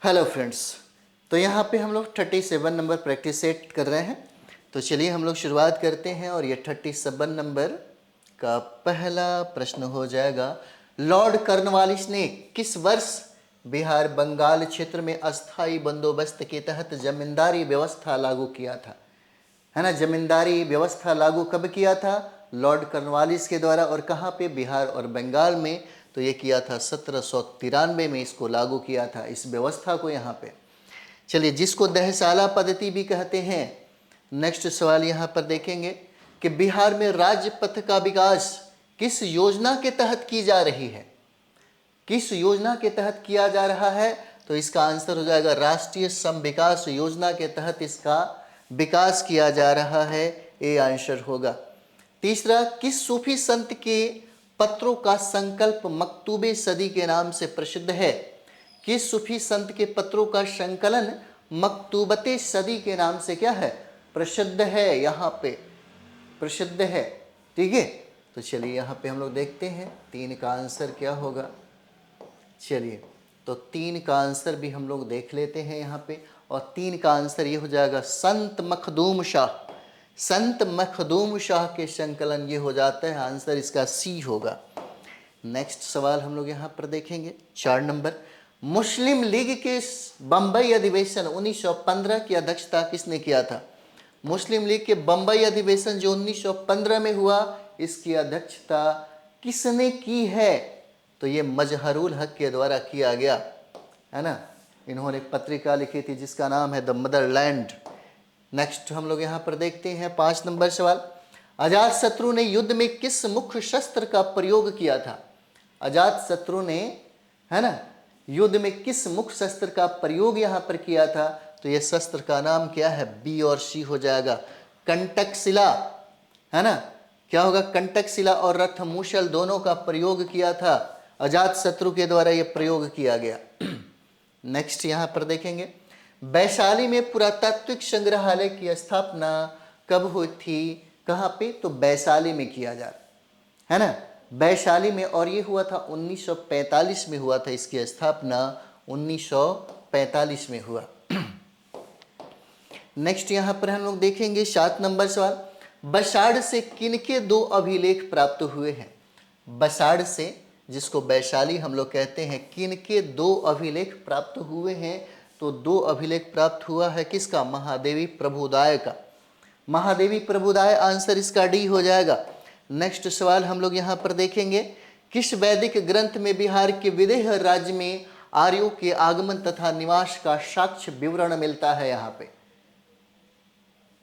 Hello friends. तो यहाँ पे हम लोग 37 नंबर प्रैक्टिस सेट कर रहे हैं। तो चलिए हम लोग शुरुआत करते हैं और ये 37 नंबर का पहला प्रश्न हो जाएगा। लॉर्ड कॉर्नवालिस ने किस वर्ष बिहार बंगाल क्षेत्र में अस्थाई बंदोबस्त के तहत जमींदारी व्यवस्था लागू किया था? है ना, जमींदारी व्यवस्था लागू कब किया था? लॉर्ड कॉर्नवालिस के द्वारा। और कहाँ पे? बिहार और बंगाल में। तो ये किया था 1793 में इसको लागू किया था, इस व्यवस्था को यहाँ पे। चलिए, जिसको दहसाला पद्धति भी कहते हैं। नेक्स्ट सवाल यहाँ पर देखेंगे कि बिहार में राज्य पथ का विकास किस योजना के तहत की जा रही है? किस योजना के तहत किया जा रहा है? तो इसका आंसर हो जाएगा राष्ट्रीय सम विकास योजना के तहत इसका विकास किया जा रहा है। ये आंसर होगा। तीसरा, किस सूफी संत के पत्रों का संकल्प मकतूबे सदी के नाम से प्रसिद्ध है? किस सूफी संत के पत्रों का संकलन मकतूबते सदी के नाम से क्या है? प्रसिद्ध है। यहाँ पे प्रसिद्ध है। ठीक है। तो चलिए यहाँ पे हम लोग देखते हैं 3 का आंसर क्या होगा। चलिए, तो 3 का आंसर भी हम लोग देख लेते हैं यहाँ पे। और 3 का आंसर ये हो जाएगा संत मखदूम शाह। संत मखदूम शाह के संकलन ये हो जाता है। आंसर इसका सी होगा। नेक्स्ट सवाल हम लोग यहाँ पर देखेंगे 4 नंबर। मुस्लिम लीग के बम्बई अधिवेशन 1915 की अध्यक्षता किसने किया था? मुस्लिम लीग के बम्बई अधिवेशन जो 1915 में हुआ, इसकी अध्यक्षता किसने की है? तो ये मजहरुल हक के द्वारा किया गया, है ना। इन्होंने पत्रिका लिखी थी जिसका नाम है द मदरलैंड। नेक्स्ट हम लोग यहाँ पर देखते हैं 5 नंबर सवाल। अजातशत्रु ने युद्ध में किस मुख्य शस्त्र का प्रयोग किया था? अजातशत्रु ने, है ना, युद्ध में किस मुख्य शस्त्र का प्रयोग यहाँ पर किया था? तो ये शस्त्र का नाम क्या है? बी और सी हो जाएगा। कंटकशिला, है ना। क्या होगा? कंटकशिला और रथमूसल दोनों का प्रयोग किया था। अजातशत्रु के द्वारा ये प्रयोग किया गया। नेक्स्ट यहाँ पर देखेंगे, वैशाली में पुरातात्विक संग्रहालय की स्थापना कब हुई थी? कहाँ पे? तो वैशाली में किया जा रहा है ना, वैशाली में। और ये हुआ था 1945 में हुआ था। इसकी स्थापना 1945 में हुआ। नेक्स्ट यहाँ पर हम लोग देखेंगे 7 नंबर सवाल। बसाड़ से किनके 2 अभिलेख प्राप्त हुए हैं? बसाड़ से, जिसको वैशाली हम लोग कहते हैं, किनके 2 अभिलेख प्राप्त हुए हैं? तो 2 अभिलेख प्राप्त हुआ है किसका? महादेवी प्रभुदाय का। महादेवी प्रभुदाय, आंसर इसका डी हो जाएगा। नेक्स्ट सवाल हम लोग यहाँ पर देखेंगे, किस वैदिक ग्रंथ में बिहार के विदेह राज्य में आर्यों के आगमन तथा निवास का साक्ष्य विवरण मिलता है? यहाँ पे,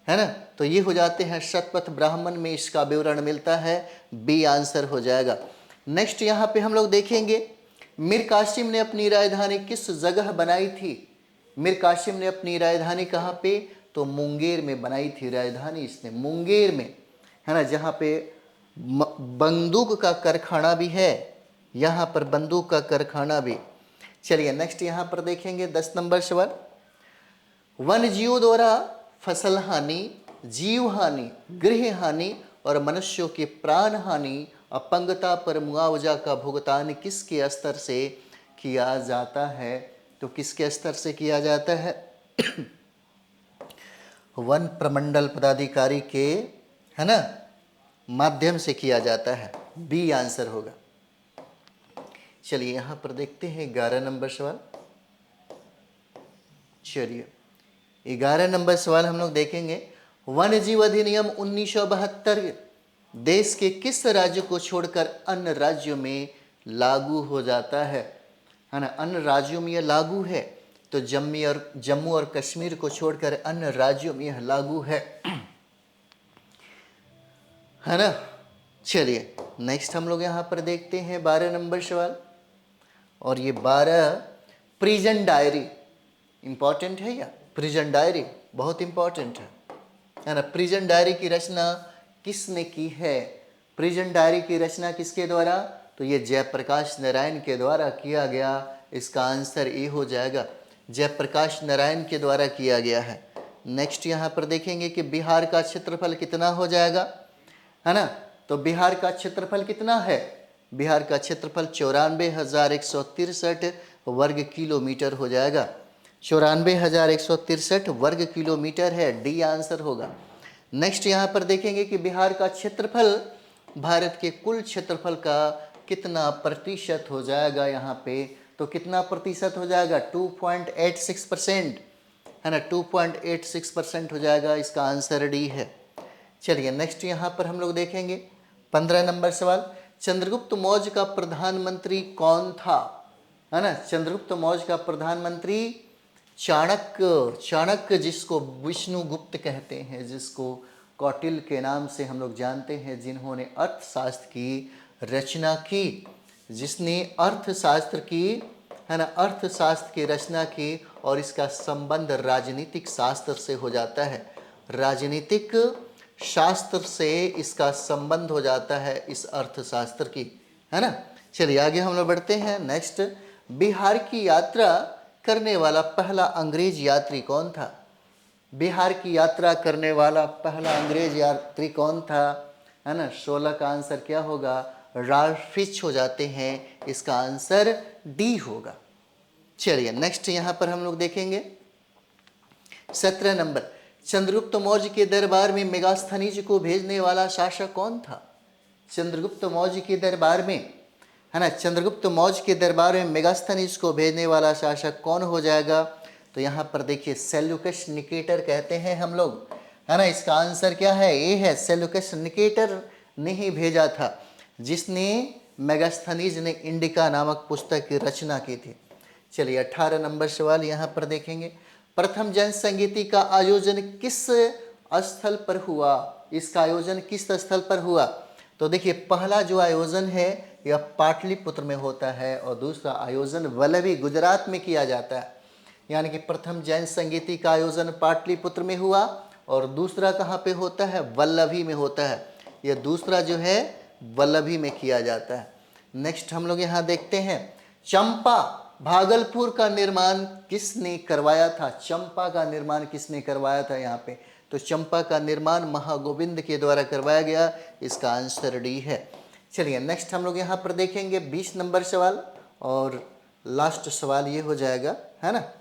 है ना। तो ये हो जाते हैं शतपथ ब्राह्मण में इसका विवरण मिलता है। बी आंसर हो जाएगा। नेक्स्ट यहाँ पे हम लोग देखेंगे, मीर कासिम ने अपनी राजधानी किस जगह बनाई थी? मीर कासिम ने अपनी राजधानी कहाँ पे? तो मुंगेर में बनाई थी राजधानी इसने, मुंगेर में, है ना, जहाँ पे बंदूक का कारखाना भी है। यहाँ पर बंदूक का कारखाना भी। चलिए नेक्स्ट यहाँ पर देखेंगे 10 नंबर सवाल। वन्यजीवों द्वारा फसल हानि, जीव हानि, गृह हानि और मनुष्यों की प्राण हानि, अपंगता पर मुआवजा का भुगतान किसके स्तर से किया जाता है? तो किसके स्तर से किया जाता है? वन प्रमंडल पदाधिकारी के, है ना, माध्यम से किया जाता है। बी आंसर होगा। चलिए यहाँ पर देखते हैं 11 नंबर सवाल। चलिए 11 नंबर सवाल हम लोग देखेंगे, वन्य जीव अधिनियम 1972 देश के किस राज्य को छोड़कर अन्य राज्यों में लागू हो जाता है? है ना, अन्य राज्यों में यह लागू है। तो जम्मू और कश्मीर को छोड़कर अन्य राज्यों में यह लागू है ना। चलिए नेक्स्ट हम लोग यहाँ पर देखते हैं 12 नंबर सवाल। और ये 12 प्रिजन डायरी इंपॉर्टेंट है। या प्रिजन डायरी बहुत इंपॉर्टेंट है ना। प्रिजन डायरी की रचना किसने की है? प्रिजन डायरी की रचना किसके द्वारा? तो ये जयप्रकाश नारायण के द्वारा किया गया। इसका आंसर ए हो जाएगा। जयप्रकाश नारायण के द्वारा किया गया है। नेक्स्ट यहाँ पर देखेंगे कि बिहार का क्षेत्रफल कितना हो जाएगा, है ना। तो बिहार का क्षेत्रफल कितना है? बिहार का क्षेत्रफल 94,163 वर्ग किलोमीटर हो जाएगा। 94,163 वर्ग किलोमीटर है, डी आंसर होगा। नेक्स्ट यहाँ पर देखेंगे कि बिहार का क्षेत्रफल भारत के कुल क्षेत्रफल का कितना प्रतिशत हो जाएगा यहाँ पे, तो कितना प्रतिशत हो जाएगा, 2.86%, है ना, 2.86% हो जाएगा। इसका आंसर डी है। चलिए नेक्स्ट यहाँ पर हम लोग देखेंगे 15 नंबर सवाल, चंद्रगुप्त मौर्य का प्रधानमंत्री कौन था, है ना। चंद्रगुप्त मौर्य का प्रधानमंत्री चाणक्य जिसको विष्णुगुप्त कहते हैं, जिसको कौटिल्य के नाम से हम लोग जानते हैं, जिन्होंने अर्थशास्त्र की रचना की, जिसने अर्थशास्त्र की, है ना, अर्थशास्त्र की रचना की। और इसका संबंध राजनीतिक शास्त्र से हो जाता है, राजनीतिक शास्त्र से इसका संबंध हो जाता है इस अर्थशास्त्र की, है ना। चलिए आगे हम लोग बढ़ते हैं। नेक्स्ट, बिहार की यात्रा करने वाला पहला अंग्रेज यात्री कौन था। बिहार की यात्रा करने वाला पहला अंग्रेज यात्री कौन था, है ना। 16 का आंसर क्या होगा, राल्फ फिच हो जाते हैं। इसका आंसर डी होगा। चलिए नेक्स्ट यहाँ पर हम लोग देखेंगे 17 नंबर, चंद्रगुप्त मौर्य के दरबार में मेगास्थनीज को भेजने वाला शासक कौन था। चंद्रगुप्त मौर्य के दरबार में, है ना, चंद्रगुप्त मौर्य के दरबार में मेगास्थनीज को भेजने वाला शासक कौन हो जाएगा। तो यहाँ पर देखिए सेल्यूकस निकेटर कहते हैं हम लोग, है ना। इसका आंसर क्या है, ए है। सेल्यूकस निकेटर ने ही भेजा था, जिसने मेगास्थनीज ने इंडिका नामक पुस्तक की रचना की थी। चलिए 18 नंबर सवाल यहाँ पर देखेंगे, प्रथम जन संगीति का आयोजन किस स्थल पर हुआ। इसका आयोजन किस स्थल पर हुआ। तो देखिए पहला जो आयोजन है यह पाटलिपुत्र में होता है और दूसरा आयोजन वल्लभी गुजरात में किया जाता है। यानी कि प्रथम जैन संगीति का आयोजन पाटलिपुत्र में हुआ और दूसरा कहाँ पे होता है, वल्लभी में होता है। यह दूसरा जो है वल्लभी में किया जाता है। नेक्स्ट हम लोग यहाँ देखते हैं, चंपा भागलपुर का निर्माण किसने करवाया था। चंपा का निर्माण किसने करवाया था यहाँ पे, तो चंपा का निर्माण महागोविंद के द्वारा करवाया गया। इसका आंसर डी है। चलिए नेक्स्ट हम लोग यहाँ पर देखेंगे 20 नंबर सवाल और लास्ट सवाल ये हो जाएगा, है ना।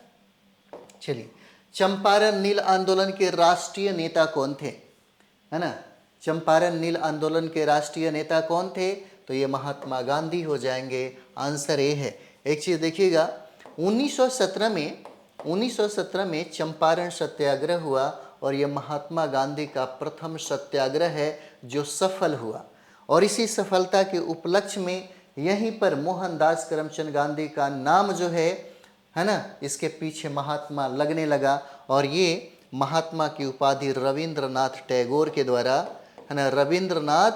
चलिए, चंपारण नील आंदोलन के राष्ट्रीय नेता कौन थे, है ना। चंपारण नील आंदोलन के राष्ट्रीय नेता कौन थे, तो ये महात्मा गांधी हो जाएंगे। आंसर ए है। एक चीज़ देखिएगा, 1917 में चंपारण सत्याग्रह हुआ और ये महात्मा गांधी का प्रथम सत्याग्रह है जो सफल हुआ। और इसी सफलता के उपलक्ष्य में यहीं पर मोहनदास करमचंद गांधी का नाम जो है ना, इसके पीछे महात्मा लगने लगा। और ये महात्मा की उपाधि रविंद्रनाथ टैगोर के द्वारा, है ना, रविंद्रनाथ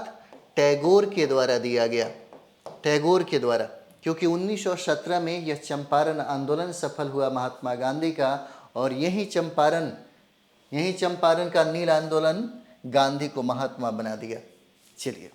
टैगोर के द्वारा दिया गया, टैगोर के द्वारा। क्योंकि 1917 में यह चंपारण आंदोलन सफल हुआ महात्मा गांधी का और यही चंपारण का नील आंदोलन गांधी को महात्मा बना दिया। चलिए